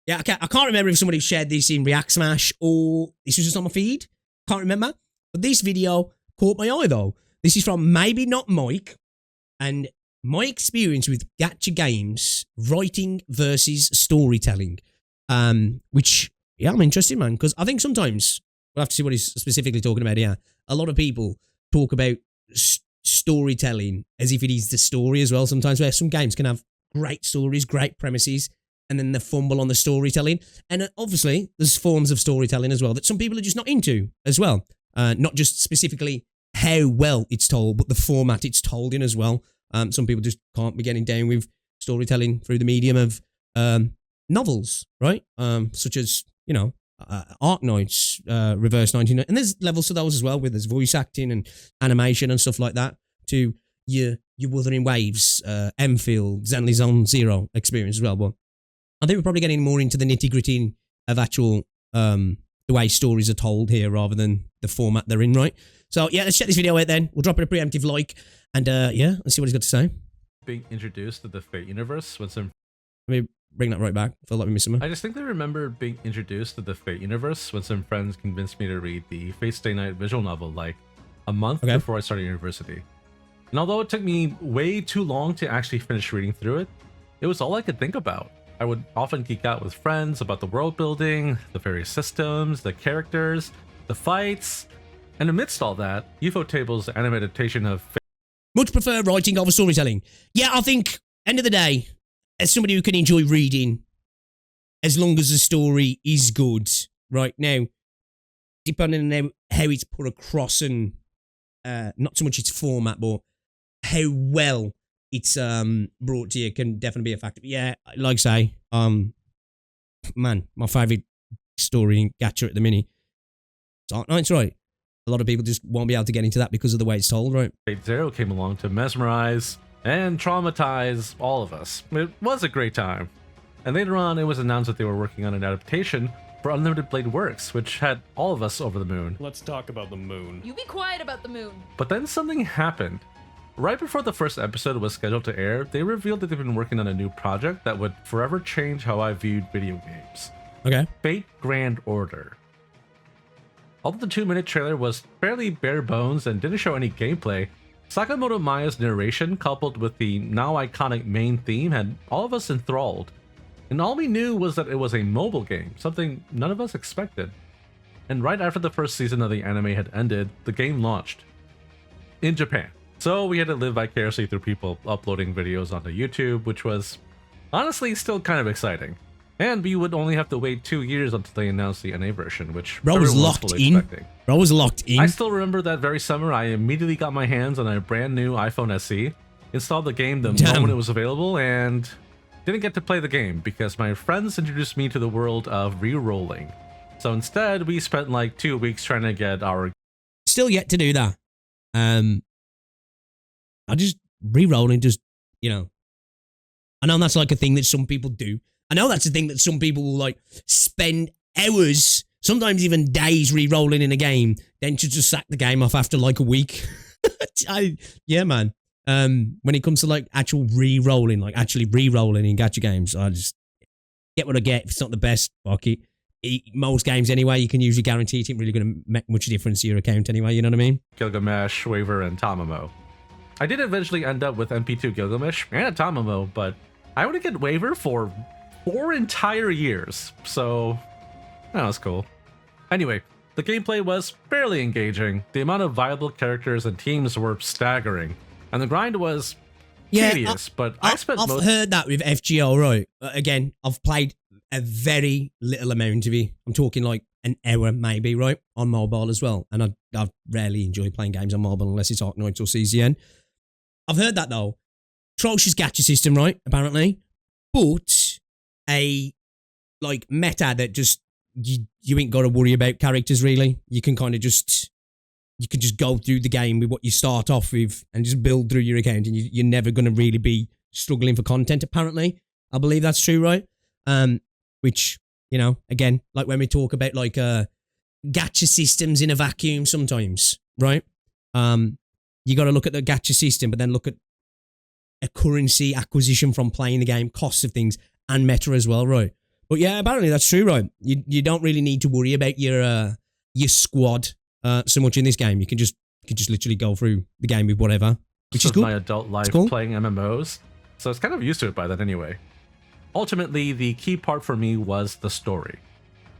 Yeah, I can't remember if somebody shared this in React Smash or this was just on my feed. Can't remember. But this video caught my eye though. This is from Maybe Not Mike, and my experience with gacha games, writing versus storytelling. Which, yeah, I'm interested, man, because I think sometimes, we'll have to see what he's specifically talking about here. A lot of people talk about storytelling as if it is the story as well sometimes, where some games can have great stories, great premises, and then they fumble on the storytelling. And obviously, there's forms of storytelling as well that some people are just not into as well. Not just specifically how well it's told, but the format it's told in as well. Some people just can't be getting down with storytelling through the medium of novels, right? Such as, you know, Arknights, Reverse 99. And there's levels to those as well, where there's voice acting and animation and stuff like that, to your Wuthering Waves, Enfield, Zenless Zone Zero experience as well. But I think we're probably getting more into the nitty-gritty of actual the way stories are told here rather than the format they're in, right? So, yeah, let's check this video out then. We'll drop it a preemptive like, and, yeah, let's see what he's got to say. Being introduced to the Fate universe with some... Let me bring that right back. I feel like we missed something. I distinctly remember being introduced to the Fate universe when some friends convinced me to read the Fate Stay Night visual novel like a month before I started university. And although it took me way too long to actually finish reading through it, it was all I could think about. I would often geek out with friends about the world building, the various systems, the characters, the fights, and amidst all that, UFO Table's anime adaptation of Fate. Much prefer writing over storytelling. Yeah, I think, end of the day, as somebody who can enjoy reading, as long as the story is good, right? Now, depending on how it's put across and not so much its format, but how well it's brought to you can definitely be a factor. But yeah, like I say, man, my favourite story in gacha at the minute, it's Arknights, right? A lot of people just won't be able to get into that because of the way it's told, right? Fate Zero came along to mesmerize and traumatize all of us. It was a great time. And later on, it was announced that they were working on an adaptation for Unlimited Blade Works, which had all of us over the moon. Let's talk about the moon. You be quiet about the moon. But then something happened. Right before the first episode was scheduled to air, they revealed that they've been working on a new project that would forever change how I viewed video games. Okay. Fate Grand Order. Although the 2-minute trailer was fairly bare bones and didn't show any gameplay, Sakamoto Maya's narration coupled with the now iconic main theme had all of us enthralled. And all we knew was that it was a mobile game, something none of us expected. And right after the first season of the anime had ended, the game launched. In Japan. So we had to live vicariously through people uploading videos onto YouTube, which was honestly still kind of exciting. And we would only have to wait 2 years until they announced the NA version, which Bro was locked in. expecting. Bro was locked in. I still remember that very summer, I immediately got my hands on a brand new iPhone SE, installed the game the moment it was available, and didn't get to play the game because my friends introduced me to the world of Rerolling. So instead, we spent like 2 weeks trying to get our... Still yet to do that. I just Rerolling, just, you know, I know that's like a thing that some people do. I know that's a thing that some people will like spend hours, sometimes even days re-rolling in a game, then to just sack the game off after like a week. Yeah, man. When it comes to like actual re-rolling, like actually re-rolling in gacha games, I just get what I get. If it's not the best, fuck it. Most games anyway, you can usually guarantee it ain't really going to make much difference to your account anyway, you know what I mean? Gilgamesh, Waver, and Tamamo. I did eventually end up with MP2 Gilgamesh and a Tamamo, but I would get Waver for 4 entire years, so that was cool. Anyway, the gameplay was fairly engaging, the amount of viable characters and teams were staggering, and the grind was tedious, but I've heard that with FGO, right? Again, I've played a very little amount of it. I'm talking like an hour maybe, right? On mobile as well, and I rarely enjoy playing games on mobile unless it's Arknights or CZN. I've heard that though. Atrocious gacha system, right? Apparently. But a like meta that just you ain't got to worry about characters really. You can kind of just go through the game with what you start off with and just build through your account, and you're never going to really be struggling for content. Apparently, I believe that's true, right? Which, you know, again, like when we talk about like gacha systems in a vacuum, sometimes, right? You got to look at the gacha system, but then look at a currency acquisition from playing the game, costs of things, and meta as well, right? But yeah, apparently that's true, right? You don't really need to worry about your squad so much in this game. You can just literally go through the game with whatever, which is good. My adult life cool. playing MMOs, so I was kind of used to it by then anyway. Ultimately, the key part for me was the story.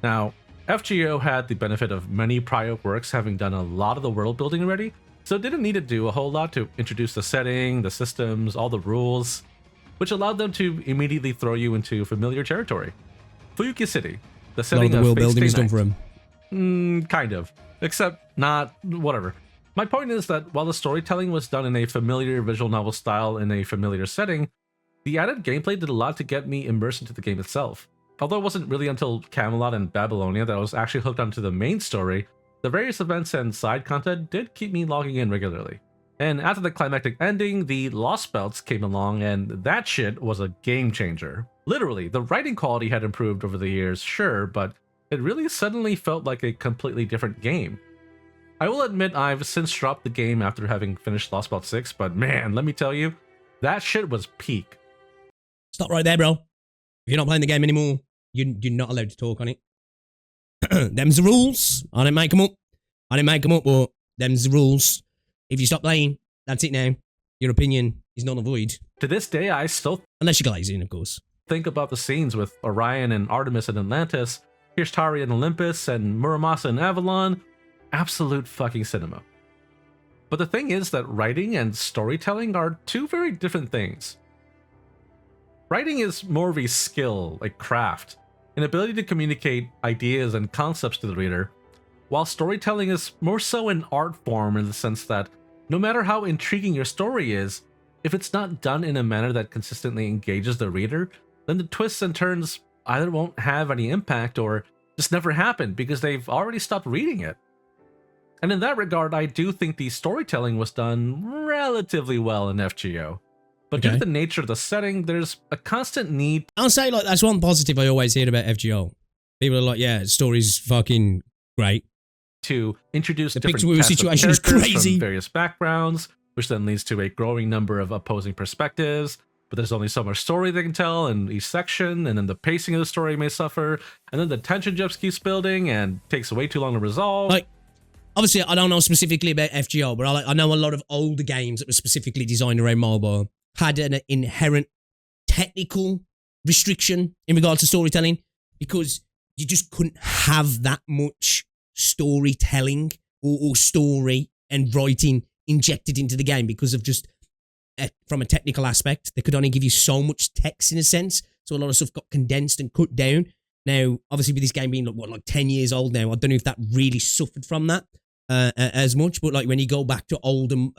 Now, FGO had the benefit of many prior works having done a lot of the world building already, so it didn't need to do a whole lot to introduce the setting, the systems, all the rules, which allowed them to immediately throw you into familiar territory. Fuyuki City, the setting of world Fate building is Stay done for Night. him. Kind of. Except not, whatever. My point is that while the storytelling was done in a familiar visual novel style in a familiar setting, the added gameplay did a lot to get me immersed into the game itself. Although it wasn't really until Camelot and Babylonia that I was actually hooked onto the main story, the various events and side content did keep me logging in regularly. And after the climactic ending, the Lost Belts came along, and that shit was a game changer. Literally, the writing quality had improved over the years, sure, but it really suddenly felt like a completely different game. I will admit I've since dropped the game after having finished Lost Belt 6, but man, let me tell you, that shit was peak. Stop right there, bro. If you're not playing the game anymore, you're not allowed to talk on it. Them's the rules. I didn't make them up. But them's the rules. If you stop playing, that's it now. Your opinion is null and void. To this day, I still Unless you're glazing, of course. think about the scenes with Orion and Artemis in Atlantis, Hishtari in Olympus, and Muramasa in Avalon. Absolute fucking cinema. But the thing is that writing and storytelling are two very different things. Writing is more of a skill, like craft, an ability to communicate ideas and concepts to the reader, while storytelling is more so an art form in the sense that no matter how intriguing your story is, if it's not done in a manner that consistently engages the reader, then the twists and turns either won't have any impact or just never happen because they've already stopped reading it. And in that regard, I do think the storytelling was done relatively well in FGO. But due to the nature of the setting, there's a constant need. I'll say, like, that's one positive I always hear about FGO. People are like, yeah, story's fucking great. To introduce the different picture situation is crazy. From various backgrounds, which then leads to a growing number of opposing perspectives. But there's only so much story they can tell in each section, and then the pacing of the story may suffer, and then the tension just keeps building and takes way too long to resolve. Like, obviously, I don't know specifically about FGO, but I know a lot of older games that were specifically designed around mobile had an inherent technical restriction in regards to storytelling because you just couldn't have that much storytelling or story and writing injected into the game because of just from a technical aspect. They could only give you so much text in a sense, so a lot of stuff got condensed and cut down. Now, obviously, with this game being like 10 years old now, I don't know if that really suffered from that as much. But like when you go back to older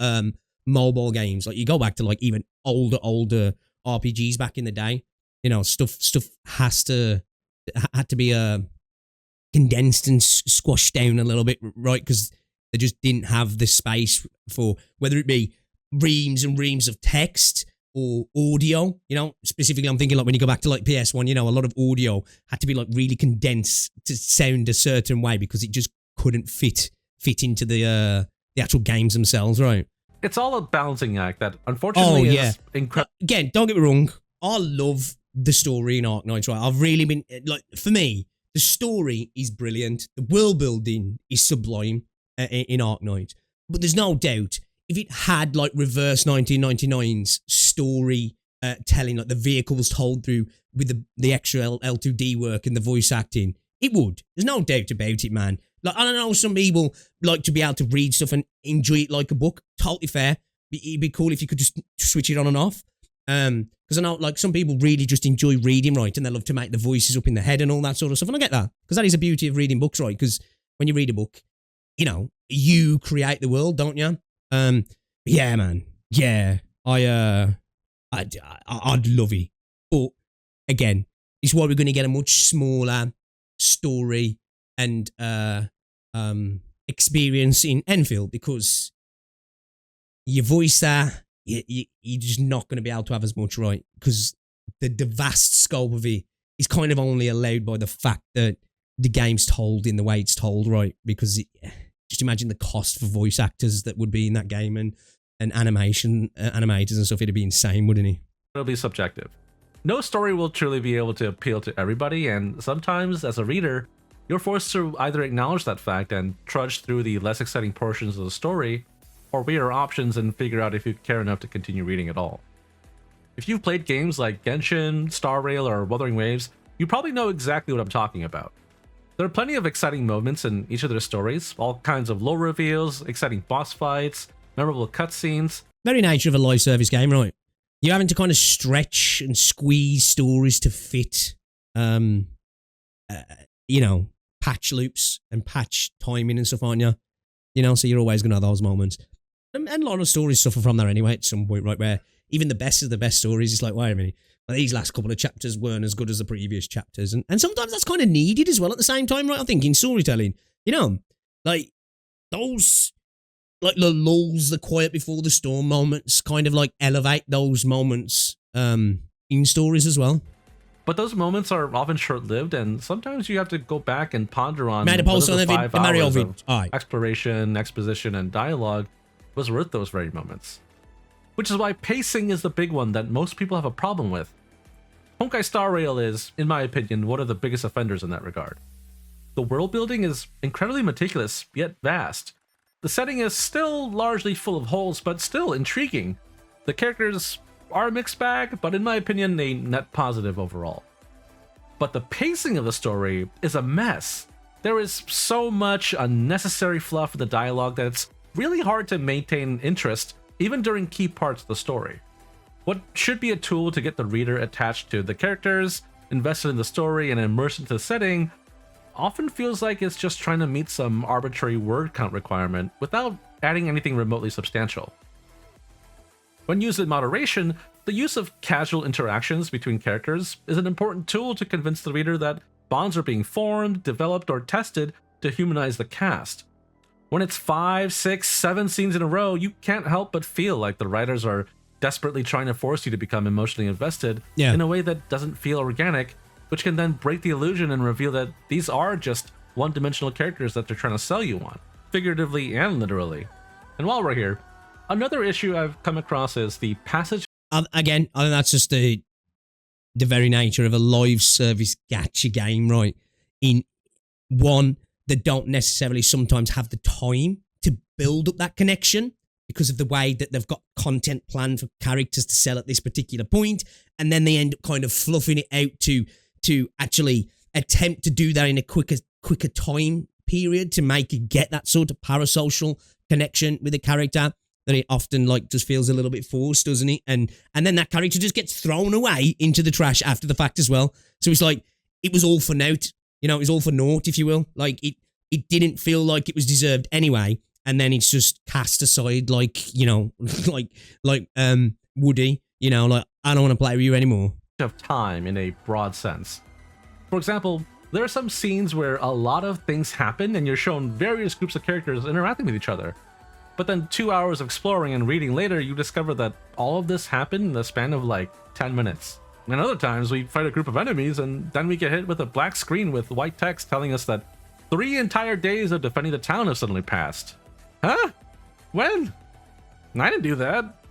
mobile games, like you go back to like even older RPGs back in the day, you know, stuff had to be condensed and squashed down a little bit, right? Because they just didn't have the space for whether it be reams and reams of text or audio, you know. Specifically, I'm thinking like when you go back to like PS1, you know, a lot of audio had to be like really condensed to sound a certain way because it just couldn't fit into the actual games themselves, right? It's all a balancing act that unfortunately is incredible. Again, don't get me wrong, I love the story in Arknights, right? I've really been like, for me, the story is brilliant, the world building is sublime in Arknights, but there's no doubt if it had like reverse 1999's story telling, like the vehicle was told through with the extra L2D work and the voice acting, it would. There's no doubt about it, man. Like, I don't know, some people like to be able to read stuff and enjoy it like a book. Totally fair. It'd be cool if you could just switch it on and off. Because I know like some people really just enjoy reading, right? And they love to make the voices up in the head and all that sort of stuff. And I get that. Because that is the beauty of reading books, right? Because when you read a book, you know, you create the world, don't you? Yeah, man. Yeah. I'd love it. But again, it's why we're going to get a much smaller story and experience in Enfield, because your voice there, you're just not going to be able to have as much, right? Because the vast scope of it is kind of only allowed by the fact that the game's told in the way it's told, right? Because just imagine the cost for voice actors that would be in that game and animators and stuff. It'd be insane, wouldn't it? It'll be subjective. No story will truly be able to appeal to everybody, and sometimes, as a reader, you're forced to either acknowledge that fact and trudge through the less exciting portions of the story, or weigh your options and figure out if you care enough to continue reading at all. If you've played games like Genshin, Star Rail, or Wuthering Waves, you probably know exactly what I'm talking about. There are plenty of exciting moments in each of their stories, all kinds of lore reveals, exciting boss fights, memorable cutscenes. Very nature of a live service game, right? You're having to kind of stretch and squeeze stories to fit, patch loops and patch timing and stuff, aren't you? So you're always going to have those moments. And a lot of stories suffer from that anyway at some point, right? Where even the best of the best stories, it's like, wait a minute, well, these last couple of chapters weren't as good as the previous chapters. And sometimes that's kind of needed as well at the same time, right? I think in storytelling, like those, like the lulls, the quiet before the storm moments kind of like elevate those moments in stories as well. But those moments are often short-lived, and sometimes you have to go back and ponder on made a post on the the 5 hours Mario of exploration, exposition, and dialogue was worth those very moments. Which is why pacing is the big one that most people have a problem with. Honkai Star Rail is, in my opinion, one of the biggest offenders in that regard. The world building is incredibly meticulous, yet vast. The setting is still largely full of holes, but still intriguing. The characters are a mixed bag, but in my opinion, a net positive overall. But the pacing of the story is a mess. There is so much unnecessary fluff in the dialogue that it's really hard to maintain interest, even during key parts of the story. What should be a tool to get the reader attached to the characters, invested in the story, and immersed into the setting, often feels like it's just trying to meet some arbitrary word count requirement without adding anything remotely substantial. When used in moderation, the use of casual interactions between characters is an important tool to convince the reader that bonds are being formed, developed, or tested to humanize the cast. When it's 5, 6, 7 scenes in a row, you can't help but feel like the writers are desperately trying to force you to become emotionally invested in a way that doesn't feel organic, which can then break the illusion and reveal that these are just one-dimensional characters that they're trying to sell you on, figuratively and literally. And while we're here, another issue I've come across is the passage. Again, I think that's just the very nature of a live service gacha game, right? In one, they don't necessarily sometimes have the time to build up that connection because of the way that they've got content planned for characters to sell at this particular point, and then they end up kind of fluffing it out to actually attempt to do that in a quicker time period to make it get that sort of parasocial connection with the character that it often like just feels a little bit forced, doesn't it? And then that character just gets thrown away into the trash after the fact as well. So it's like it was all for naught, it was all for naught, if you will. Like it didn't feel like it was deserved anyway. And then it's just cast aside like, Woody, like, I don't want to play with you anymore. Of time in a broad sense. For example, there are some scenes where a lot of things happen and you're shown various groups of characters interacting with each other. But then 2 hours of exploring and reading later, you discover that all of this happened in the span of like 10 minutes. And other times we fight a group of enemies and then we get hit with a black screen with white text telling us that 3 entire days of defending the town have suddenly passed. Huh? When? I didn't do that.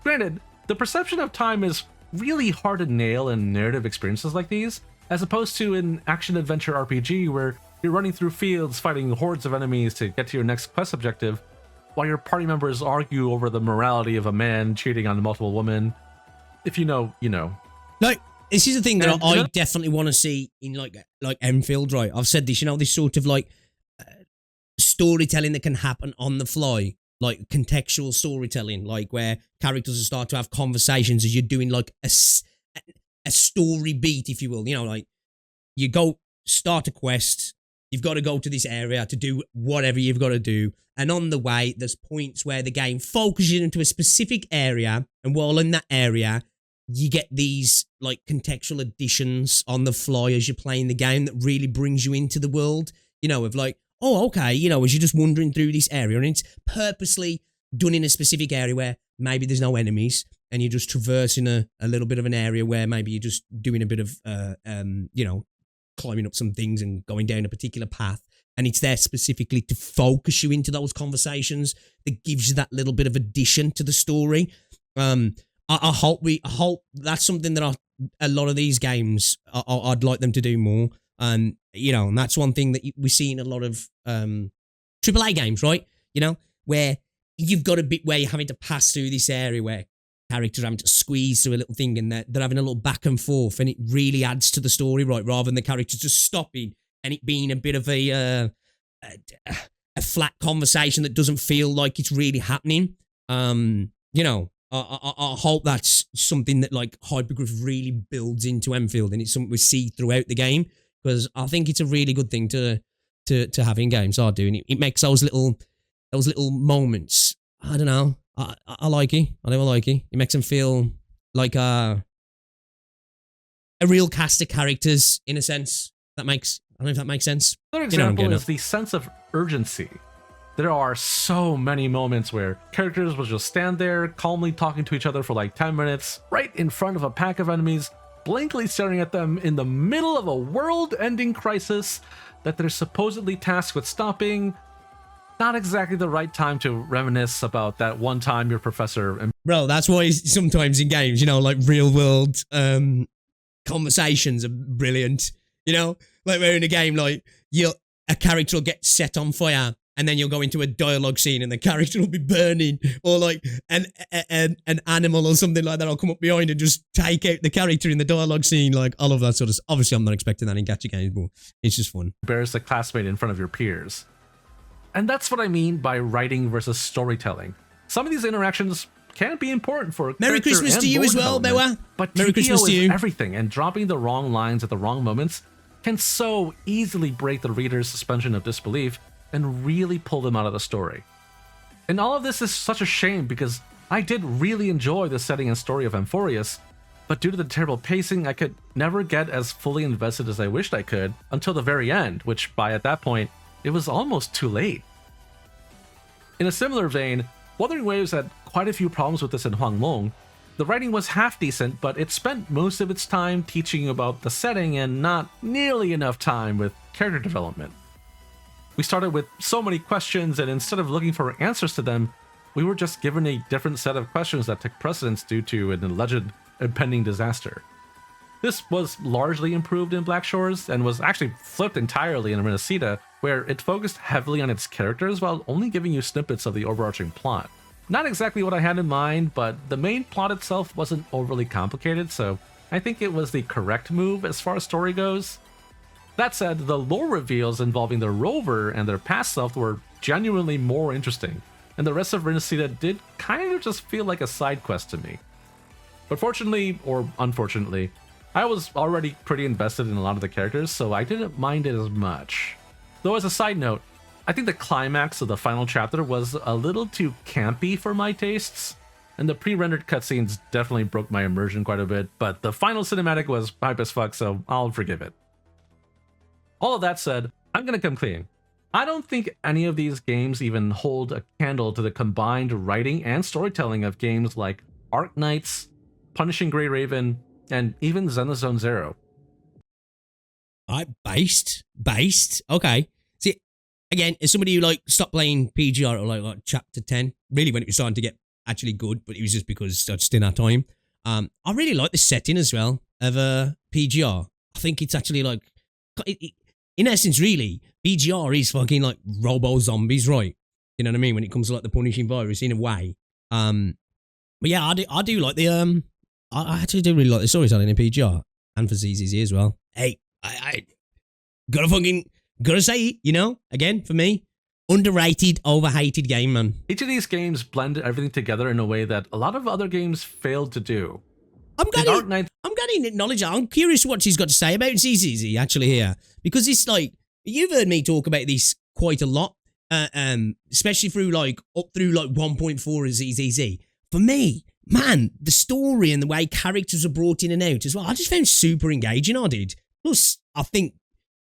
Granted, the perception of time is really hard to nail in narrative experiences like these, as opposed to an action-adventure RPG where you're running through fields fighting hordes of enemies to get to your next quest objective, while your party members argue over the morality of a man cheating on multiple women. If you know, you know. Like, this is the thing that I definitely want to see in like Enfield, right? I've said this, this sort of like storytelling that can happen on the fly, like contextual storytelling, like where characters will start to have conversations as you're doing like a story beat, if you will. Like you go start a quest, you've got to go to this area to do whatever you've got to do. And on the way, there's points where the game focuses into a specific area. And while in that area, you get these like contextual additions on the fly as you're playing the game that really brings you into the world, of like, oh, okay, as you're just wandering through this area and it's purposely done in a specific area where maybe there's no enemies and you're just traversing a little bit of an area where maybe you're just doing a bit of, climbing up some things and going down a particular path. And it's there specifically to focus you into those conversations that gives you that little bit of addition to the story. I hope that's something that a lot of these games I'd like them to do more. And and that's one thing that we see in a lot of AAA games, right? Where you've got a bit where you're having to pass through this area where characters are having to squeeze through a little thing, and they're having a little back and forth, and it really adds to the story, right? Rather than the characters just stopping and it being a bit of a flat conversation that doesn't feel like it's really happening. I hope that's something that like Hypergriff really builds into Enfield, and it's something we see throughout the game, because I think it's a really good thing to have in games. I do, and it makes those little moments. I don't know. I like it. I never like it. It makes them feel like a real cast of characters in a sense. I don't know if that makes sense. Another example is the sense of urgency. There are so many moments where characters will just stand there calmly talking to each other for like 10 minutes, right in front of a pack of enemies, blankly staring at them in the middle of a world-ending crisis that they're supposedly tasked with stopping. Not exactly the right time to reminisce about that one time your professor... Bro, that's why sometimes in games, like real-world conversations are brilliant. Like we're in a game, like a character will get set on fire, and then you'll go into a dialogue scene and the character will be burning, or like an animal or something like that will come up behind and just take out the character in the dialogue scene. Like all of that sort of stuff. Obviously, I'm not expecting that in gacha games, but it's just fun. Embarrass a classmate in front of your peers. And that's what I mean by writing versus storytelling. Some of these interactions can be important for Merry Christmas to you as well, Bewa. But Merry Christmas to you. Everything, and dropping the wrong lines at the wrong moments can so easily break the reader's suspension of disbelief and really pull them out of the story. And all of this is such a shame, because I did really enjoy the setting and story of Amphorius, but due to the terrible pacing, I could never get as fully invested as I wished I could until the very end, which by at that point, it was almost too late. In a similar vein, Wuthering Waves had quite a few problems with this in Huanglong. The writing was half decent, but it spent most of its time teaching you about the setting and not nearly enough time with character development. We started with so many questions, and instead of looking for answers to them, we were just given a different set of questions that took precedence due to an alleged impending disaster. This was largely improved in Black Shores, and was actually flipped entirely in Renacida, where it focused heavily on its characters while only giving you snippets of the overarching plot. Not exactly what I had in mind, but the main plot itself wasn't overly complicated, so I think it was the correct move as far as story goes. That said, the lore reveals involving the rover and their past self were genuinely more interesting, and the rest of Renacida did kind of just feel like a side quest to me. But fortunately, or unfortunately, I was already pretty invested in a lot of the characters, so I didn't mind it as much. Though as a side note, I think the climax of the final chapter was a little too campy for my tastes, and the pre-rendered cutscenes definitely broke my immersion quite a bit, but the final cinematic was hype as fuck, so I'll forgive it. All of that said, I'm gonna come clean. I don't think any of these games even hold a candle to the combined writing and storytelling of games like Arknights, Punishing Grey Raven, and even Zenless Zone Zero. Based. Okay. See, again, as somebody who like stopped playing PGR at like chapter 10, really when it was starting to get actually good, but it was just because I just didn't have time. I really like the setting as well of PGR. I think it's actually like, in essence, really, PGR is fucking like robo zombies, right? You know what I mean? When it comes to like the punishing virus, in a way. But yeah, I do like the I actually do really like the storytelling in PGR and for ZZZ as well. Hey, I gotta say it, again, for me, underrated, overhated game, man. Each of these games blend everything together in a way that a lot of other games failed to do. I'm getting acknowledged. I'm curious what she's got to say about ZZZ actually here, because it's like, you've heard me talk about this quite a lot, especially through up through 1.4 of ZZZ. For me, man, the story and the way characters are brought in and out as well, I just found super engaging. I did. Plus, I think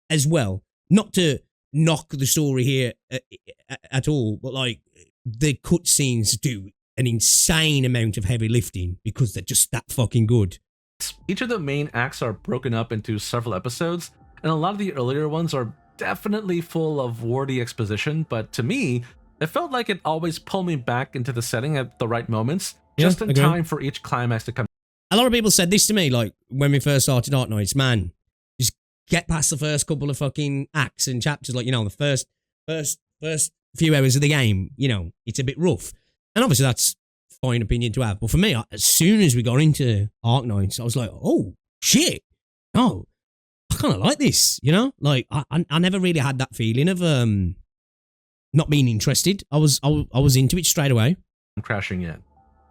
as well, not to knock the story here at all, but the cutscenes do an insane amount of heavy lifting because they're just that fucking good. Each of the main acts are broken up into several episodes, and a lot of the earlier ones are definitely full of wordy exposition, but to me, it felt like it always pulled me back into the setting at the right moments, just in agree. time for each climax to come. A lot of people said this to me, like, when we first started Arknights, man, just get past the first couple of fucking acts and chapters, like, you know, the first few hours of the game, you know, it's a bit rough. And obviously that's fine opinion to have. But for me, as soon as we got into Arknights, I was like, oh, shit. Oh, I kind of like this, you know? Like, I never really had that feeling of not being interested. I was into it straight away. Crashing in.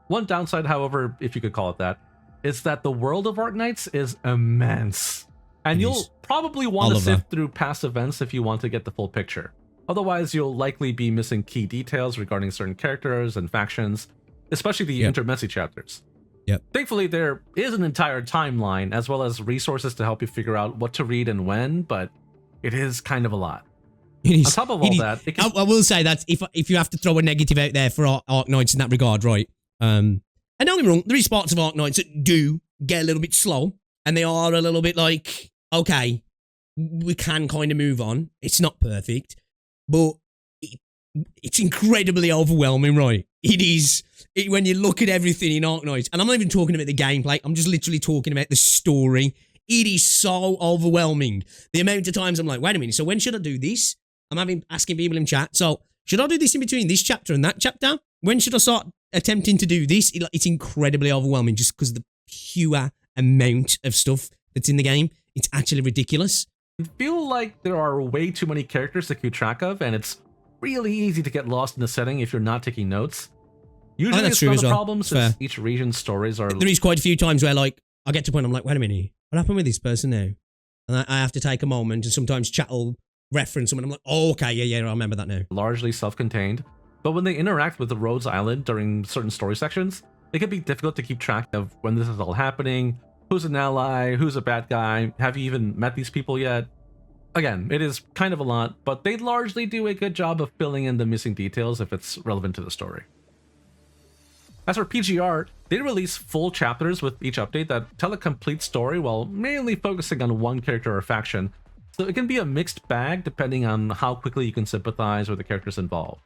One downside, however, if you could call it that, is that the world of Arknights is immense. And you'll probably want to sift through past events if you want to get the full picture. Otherwise, you'll likely be missing key details regarding certain characters and factions, especially the intermezzi chapters. Yep. Thankfully, there is an entire timeline, as well as resources to help you figure out what to read and when, but it is kind of a lot. It is. On top of all that, I will say that if you have to throw a negative out there for Arknights in that regard, right? And don't get me wrong, there is parts of Arknights that do get a little bit slow, and they are a little bit like, okay, we can kind of move on. It's not perfect, but it's incredibly overwhelming, right? It is. When you look at everything in Arknights, and I'm not even talking about the gameplay, I'm just literally talking about the story. It is so overwhelming. The amount of times I'm like, wait a minute, so when should I do this? I'm asking people in chat, so should I do this in between this chapter and that chapter? When should I start attempting to do this? It's incredibly overwhelming just because of the pure amount of stuff that's in the game. It's actually ridiculous. I feel like there are way too many characters to keep track of, and it's really easy to get lost in the setting if you're not taking notes. Usually it's not a problem since each region's stories are... There is quite a few times where, like, I get to a point, I'm like, wait a minute, what happened with this person now? And I have to take a moment, and sometimes chat will reference someone. I'm like, oh, okay, yeah, I remember that now. Largely self-contained, but when they interact with the Rhodes Island during certain story sections, it can be difficult to keep track of when this is all happening, who's an ally, who's a bad guy, have you even met these people yet? Again, it is kind of a lot, but they largely do a good job of filling in the missing details if it's relevant to the story. As for PGR, they release full chapters with each update that tell a complete story while mainly focusing on one character or faction, so it can be a mixed bag depending on how quickly you can sympathize with the characters involved.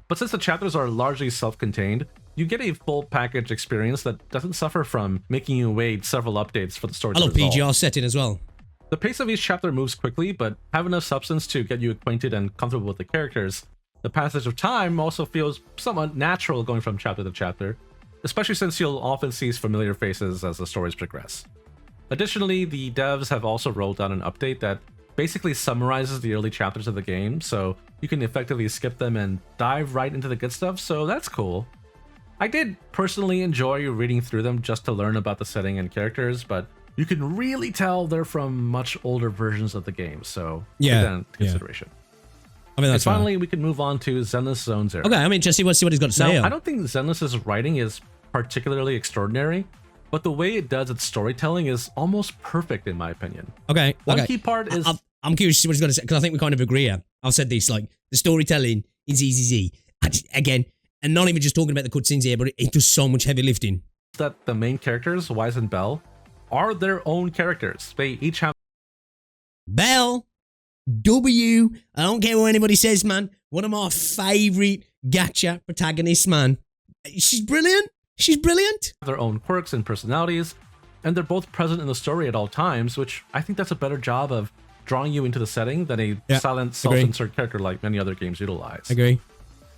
But since the chapters are largely self-contained, you get a full package experience that doesn't suffer from making you wait several updates for the story to resolve. I love PGR setting as well. The pace of each chapter moves quickly, but have enough substance to get you acquainted and comfortable with the characters. The passage of time also feels somewhat natural going from chapter to chapter, especially since you'll often see familiar faces as the stories progress. Additionally, the devs have also rolled out an update that basically summarizes the early chapters of the game, so you can effectively skip them and dive right into the good stuff, so that's cool. I did personally enjoy reading through them just to learn about the setting and characters, but you can really tell they're from much older versions of the game, so take that into consideration. I mean, that's and finally, we can move on to Zenless Zone Zero. Okay, I'm interested to see what he's got to say. Now, I don't think Zenless's writing is particularly extraordinary, but the way it does its storytelling is almost perfect in my opinion. Okay. One key part is... I'm curious to see what he's going to say, because I think we kind of agree here. I've said this, like, the storytelling in ZZZ, again, and not even just talking about the cutscenes here, but it does so much heavy lifting. That the main characters, Wise and Bell, are their own characters. They each have... Bell, W, I don't care what anybody says, man. One of my favourite gacha protagonists, man. She's brilliant. She's brilliant. Their own quirks and personalities, and they're both present in the story at all times, which I think that's a better job of drawing you into the setting than a silent, self-insert character like many other games utilize. Agree.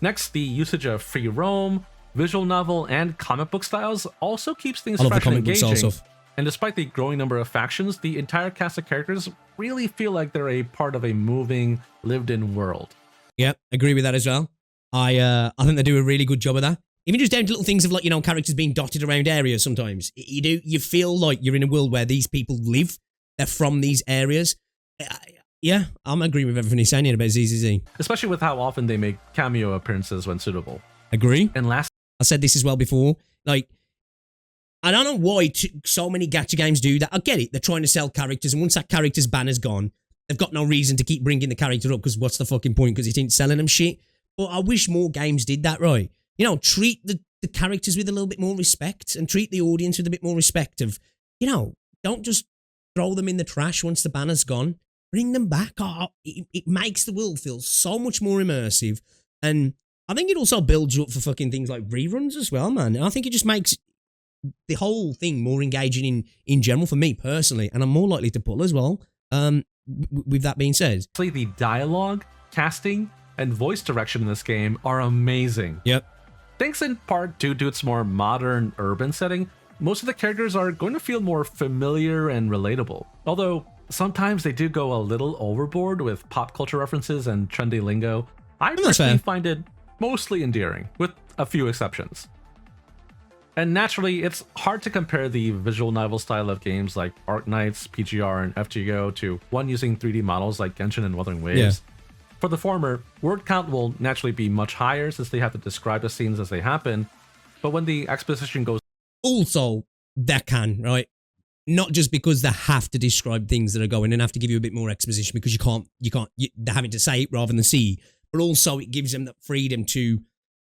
Next, the usage of free roam, visual novel, and comic book styles also keeps things fresh and engaging. And despite the growing number of factions, the entire cast of characters really feel like they're a part of a moving, lived-in world. Yeah, agree with that as well. I think they do a really good job of that. Even just down to little things of, like, you know, characters being dotted around areas sometimes. You feel like you're in a world where these people live. They're from these areas. Yeah, I'm agreeing with everything he's saying here about ZZZ. Especially with how often they make cameo appearances when suitable. Agree. And last... I said this as well before. Like, I don't know why so many gacha games do that. I get it. They're trying to sell characters, and once that character's banner's gone, they've got no reason to keep bringing the character up, because what's the fucking point? Because it ain't selling them shit. But I wish more games did that, right? You know, treat the characters with a little bit more respect, and treat the audience with a bit more respect of, you know, don't just throw them in the trash once the banner's gone. Bring them back. Oh, it makes the world feel so much more immersive. And I think it also builds you up for fucking things like reruns as well, man. And I think it just makes the whole thing more engaging in general for me personally, and I'm more likely to pull as well. With that being said, the dialogue, casting, and voice direction in this game are amazing. Yep. Thanks in part due to its more modern urban setting, most of the characters are going to feel more familiar and relatable. Although sometimes they do go a little overboard with pop culture references and trendy lingo, I personally find it mostly endearing, with a few exceptions. And naturally, it's hard to compare the visual novel style of games like Arknights, PGR, and FGO to one using 3D models like Genshin and Wuthering Waves. Yeah. For the former, word count will naturally be much higher since they have to describe the scenes as they happen, but when the exposition goes... Also, that can, right? Not just because they have to describe things that are going and have to give you a bit more exposition because they're having to say it rather than see, but also it gives them that freedom to...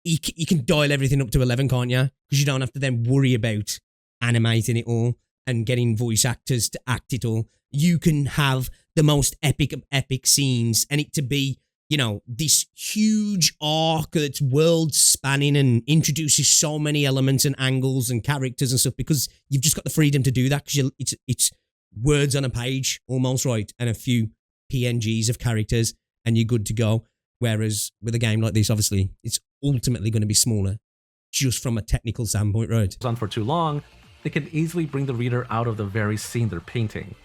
You can dial everything up to 11, can't you? Because you don't have to then worry about animating it all and getting voice actors to act it all. You can have the most epic of epic scenes and it to be, you know, this huge arc that's world spanning and introduces so many elements and angles and characters and stuff because you've just got the freedom to do that because it's words on a page almost, right? And a few PNGs of characters and you're good to go. Whereas with a game like this, obviously, it's ultimately going to be smaller just from a technical standpoint, right? On for too long, they can easily bring the reader out of the very scene they're painting.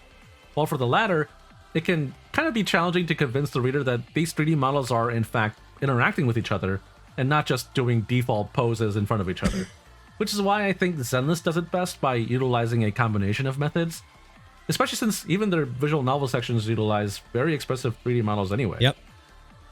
While for the latter, it can kind of be challenging to convince the reader that these 3D models are in fact interacting with each other and not just doing default poses in front of each other. Which is why I think Zenless does it best by utilizing a combination of methods, especially since even their visual novel sections utilize very expressive 3D models anyway. Yep.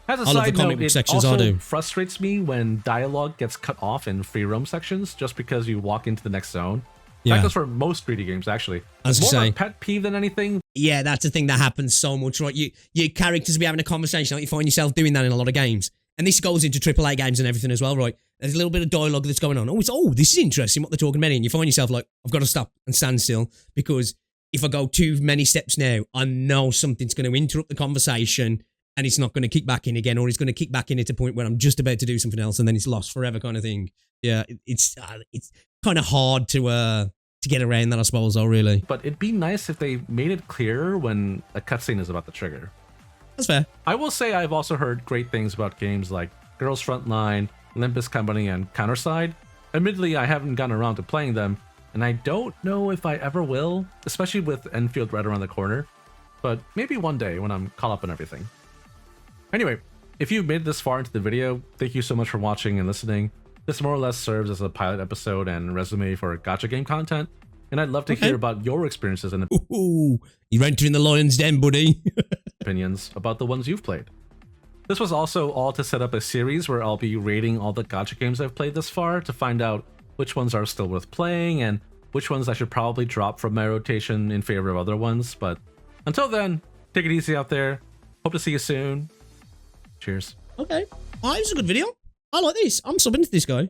As a side note, it also frustrates me when dialogue gets cut off in free roam sections just because you walk into the next zone. Yeah. That goes for most 3D games, actually. As more of a pet peeve than anything. Yeah, that's the thing that happens so much, right? Your characters will be having a conversation, like you find yourself doing that in a lot of games. And this goes into AAA games and everything as well, right? There's a little bit of dialogue that's going on. Oh, this is interesting what they're talking about. And you find yourself like, I've got to stop and stand still because if I go too many steps now, I know something's going to interrupt the conversation and it's not going to kick back in again, or it's going to kick back in at a point where I'm just about to do something else and then it's lost forever kind of thing. Yeah, it's kind of hard to get around that, I suppose, though, really. But it'd be nice if they made it clearer when a cutscene is about to trigger. That's fair. I will say I've also heard great things about games like Girls Frontline, Olympus Company, and Counterside. Admittedly, I haven't gotten around to playing them, and I don't know if I ever will, especially with Enfield right around the corner. But maybe one day when I'm caught up on everything. Anyway, if you've made it this far into the video, thank you so much for watching and listening. This more or less serves as a pilot episode and resume for gacha game content, and I'd love to hear about your experiences and you're entering the lion's den, buddy. opinions about the ones you've played. This was also all to set up a series where I'll be rating all the gacha games I've played this far to find out which ones are still worth playing and which ones I should probably drop from my rotation in favor of other ones. But until then, take it easy out there. Hope to see you soon. Cheers. Okay. Oh, this is a good video. I like this. I'm subbing to this guy.